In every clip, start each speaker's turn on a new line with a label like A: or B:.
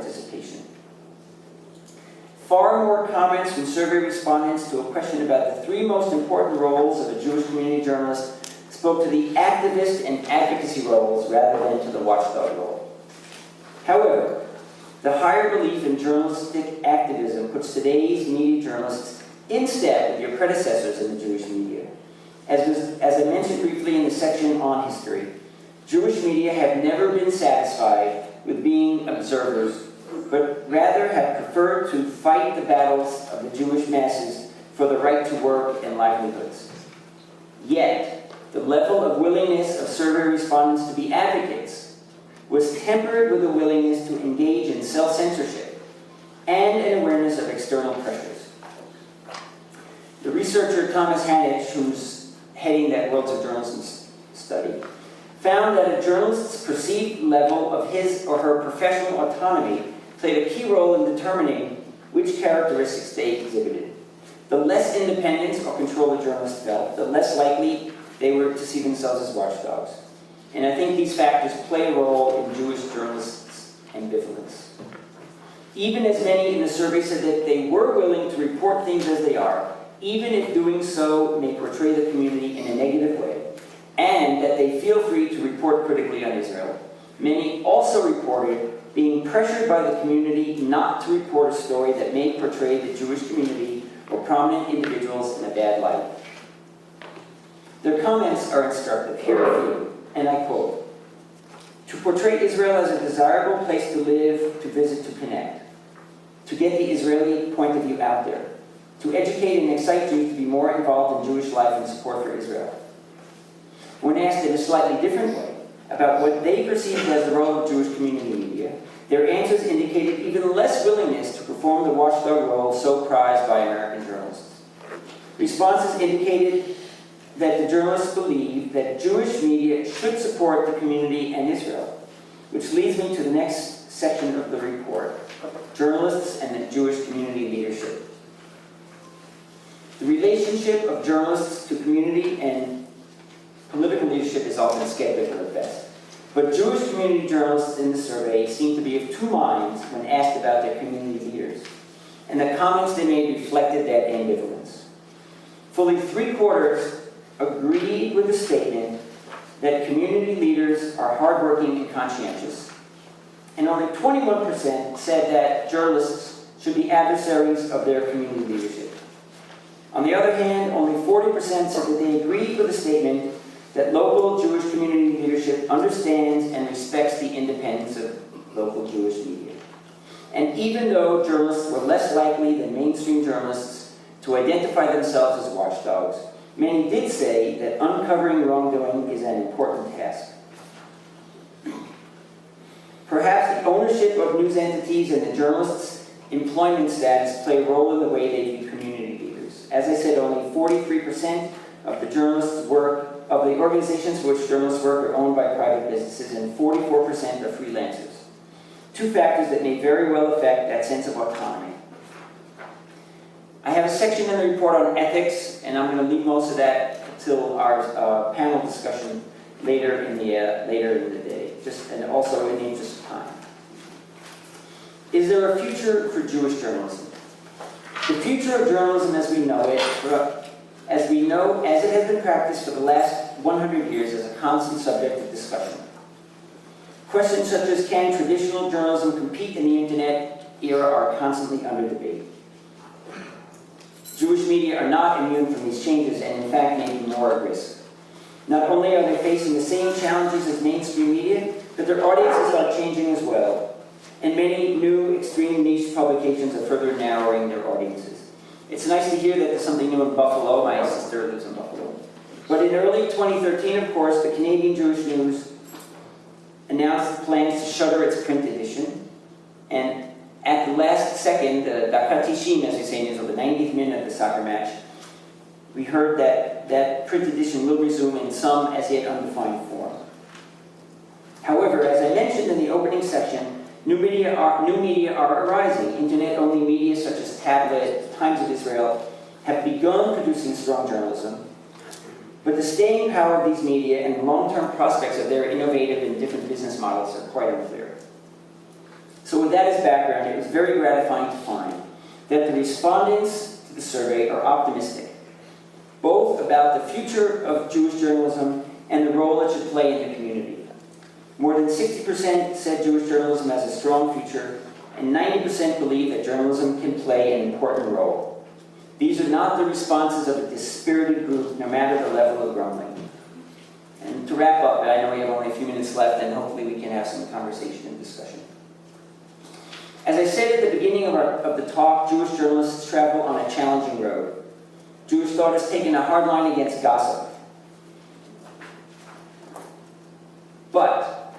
A: participation. Far more comments from survey respondents to a question about the 3 most important roles of a Jewish community journalist spoke to the activist and advocacy roles rather than to the watchdog role. However, the higher belief in journalistic activism puts today's media journalists in step with your predecessors in the Jewish media. As I mentioned briefly in the section on history, Jewish media have never been satisfied with being observers, but rather have preferred to fight the battles of the Jewish masses for the right to work and livelihoods. Yet, the level of willingness of survey respondents to be advocates was tempered with a willingness to engage in self-censorship and an awareness of external pressures. The researcher Thomas Hanich, who's heading that Worlds of Journalism study, found that a journalist's perceived level of his or her professional autonomy played a key role in determining which characteristics they exhibited. The less independence or control a journalist felt, the less likely they were to see themselves as watchdogs. And I think these factors play a role in Jewish journalists' ambivalence. Even as many in the survey said that they were willing to report things as they are, even if doing so may portray the community in a negative way, and that they feel free to report critically on Israel. Many also reported being pressured by the community not to report a story that may portray the Jewish community or prominent individuals in a bad light. Their comments are instructive. Here are a few, and I quote, "To portray Israel as a desirable place to live, to visit, to connect. To get the Israeli point of view out there. To educate and excite Jews to be more involved in Jewish life and support for Israel." When asked in a slightly different way about what they perceived as the role of Jewish community media, their answers indicated even less willingness to perform the watchdog role so prized by American journalists. Responses indicated that the journalists believe that Jewish media should support the community and Israel, which leads me to the next section of the report, journalists and the Jewish community leadership. The relationship of journalists to community and political leadership is often skeptical at best. But Jewish community journalists in the survey seem to be of 2 minds when asked about their community leaders, and the comments they made reflected that ambivalence. Fully 3/4 agreed with the statement that community leaders are hardworking and conscientious, and only 21% said that journalists should be adversaries of their community leadership. On the other hand, only 40% said that they agreed with the statement that local Jewish community leadership understands and respects the independence of local Jewish media. And even though journalists were less likely than mainstream journalists to identify themselves as watchdogs, many did say that uncovering wrongdoing is an important task. Perhaps the ownership of news entities and the journalists' employment status play a role in the way they view community leaders. As I said, only 43% of the journalists' work of the organizations for which journalists work are owned by private businesses, and 44% are freelancers. 2 factors that may very well affect that sense of autonomy. I have a section in the report on ethics, and I'm going to leave most of that until our panel discussion later in the day, and also in the interest of time. Is there a future for Jewish journalism? The future of journalism as we know it, as it has been practiced for the last 100 years, is a constant subject of discussion. Questions such as can traditional journalism compete in the internet era are constantly under debate. Jewish media are not immune from these changes and in fact may be more at risk. Not only are they facing the same challenges as mainstream media, but their audiences are changing as well. And many new extreme niche publications are further narrowing their audiences. It's nice to hear that there's something new in Buffalo. My sister lives in Buffalo. But in early 2013, of course, the Canadian Jewish News announced plans to shutter its print edition. And at the last second, the Dakat Tishim, as we say in Israel, the 90th minute of the soccer match, we heard that that print edition will resume in some as yet undefined form. However, as I mentioned in the opening section, new media are arising. Internet-only media such as Tablet, Times of Israel, have begun producing strong journalism. But the staying power of these media and the long-term prospects of their innovative and different business models are quite unclear. So with that as background, it was very gratifying to find that the respondents to the survey are optimistic, both about the future of Jewish journalism and the role it should play in the community. More than 60% said Jewish journalism has a strong future, and 90% believe that journalism can play an important role. These are not the responses of a dispirited group, no matter the level of grumbling. And to wrap up, I know we have only a few minutes left, and hopefully we can have some conversation and discussion. As I said at the beginning of the talk, Jewish journalists travel on a challenging road. Jewish thought has taken a hard line against gossip. But,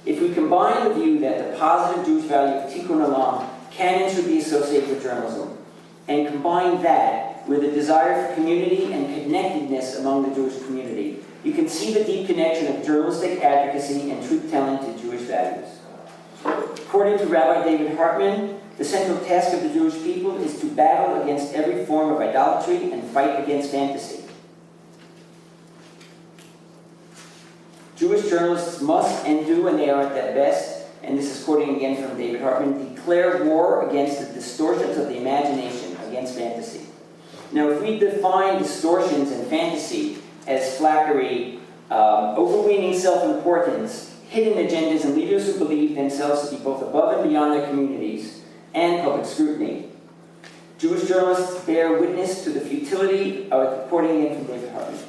A: if we combine the view that the positive Jewish value of tikkun olam can and should be associated with journalism, and combine that with a desire for community and connectedness among the Jewish community, you can see the deep connection of journalistic advocacy and truth-telling to Jewish values. According to Rabbi David Hartman, the central task of the Jewish people is to battle against every form of idolatry and fight against fantasy. Jewish journalists must and do, when they are at their best, and this is quoting again from David Hartman, declare war against the distortions of the imagination, against fantasy. Now, if we define distortions and fantasy as flackery, overweening self-importance, hidden agendas, and leaders who believe themselves to be both above and beyond their communities and public scrutiny, Jewish journalists bear witness to the futility, quoting again from David Hartman,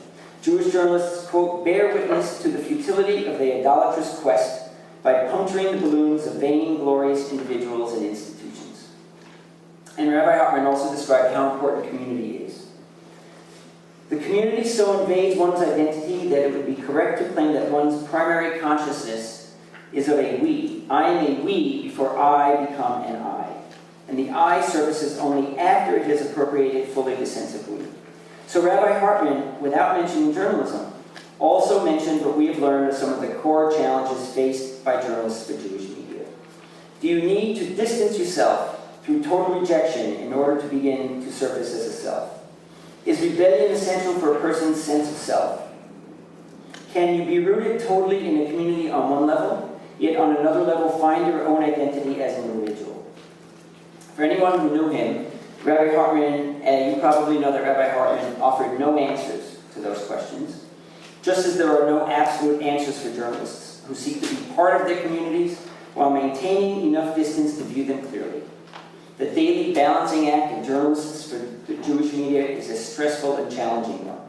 A: Jewish journalists, quote, bear witness to the futility of the idolatrous quest by puncturing the balloons of vain, glorious individuals and institutions. And Rabbi Hartman also described how important community is. The community so invades one's identity that it would be correct to claim that one's primary consciousness is of a we. I am a we before I become an I. And the I surfaces only after it has appropriated fully the sense of we. So Rabbi Hartman, without mentioning journalism, also mentioned what we have learned of some of the core challenges faced by journalists for Jewish media. Do you need to distance yourself through total rejection in order to begin to surface as a self? Is rebellion essential for a person's sense of self? Can you be rooted totally in a community on one level, yet on another level find your own identity as an individual? For anyone who knew him, Rabbi Hartman, you probably know that Rabbi Hartman offered no answers to those questions, just as there are no absolute answers for journalists who seek to be part of their communities while maintaining enough distance to view them clearly. The daily balancing act of journalists for the Jewish media is a stressful and challenging one.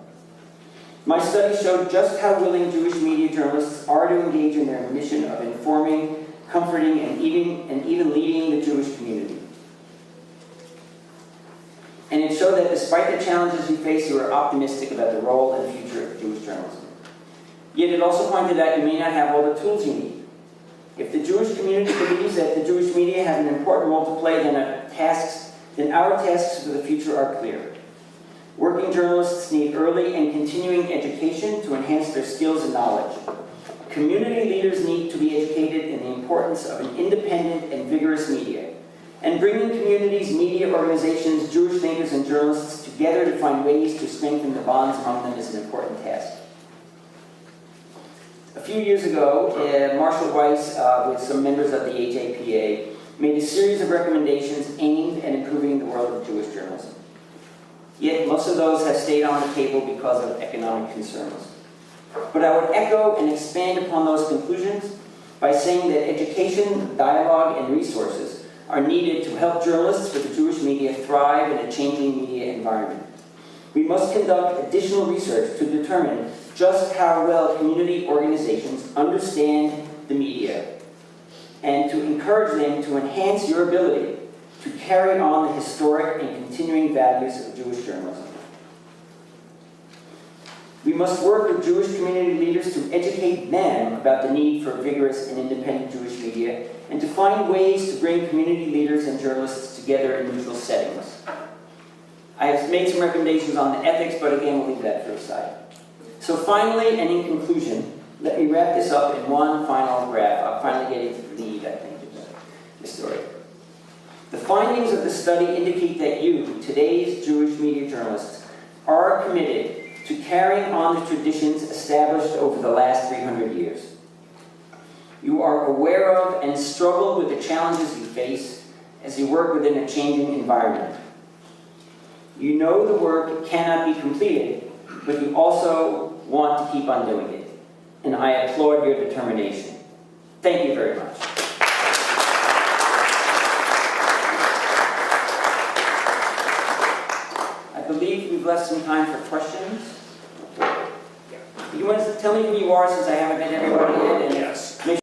A: My study showed just how willing Jewish media journalists are to engage in their mission of informing, comforting, and even leading the Jewish community. And it showed that despite the challenges you face, you are optimistic about the role and future of Jewish journalism. Yet it also pointed out you may not have all the tools you need. If the Jewish community believes that the Jewish media have an important role to play, then our tasks for the future are clear. Working journalists need early and continuing education to enhance their skills and knowledge. Community leaders need to be educated in the importance of an independent and vigorous media. And bringing communities, media organizations, Jewish thinkers, and journalists together to find ways to strengthen the bonds among them is an important task. A few years ago, Marshall Weiss, with some members of the AJPA, made a series of recommendations aimed at improving the world of Jewish journalism. Yet most of those have stayed on the table because of economic concerns. But I would echo and expand upon those conclusions by saying that education, dialogue, and resources are needed to help journalists for the Jewish media thrive in a changing media environment. We must conduct additional research to determine just how well community organizations understand the media and to encourage them to enhance your ability to carry on the historic and continuing values of Jewish journalism. We must work with Jewish community leaders to educate them about the need for vigorous and independent Jewish media and to find ways to bring community leaders and journalists together in neutral settings. I have made some recommendations on the ethics, but again, we'll leave that for a side. So finally, and in conclusion, let me wrap this up in one final graph. I'll finally get into the lead, I think, of the story. The findings of the study indicate that you, today's Jewish media journalists, are committed to carrying on the traditions established over the last 300 years. You are aware of and struggle with the challenges you face as you work within a changing environment. You know the work cannot be completed, but you also want to keep on doing it. And I applaud your determination. Thank you very much. I believe we've left some time for questions. You want to tell me who you are since I haven't met everybody yet? And
B: Yes.
A: make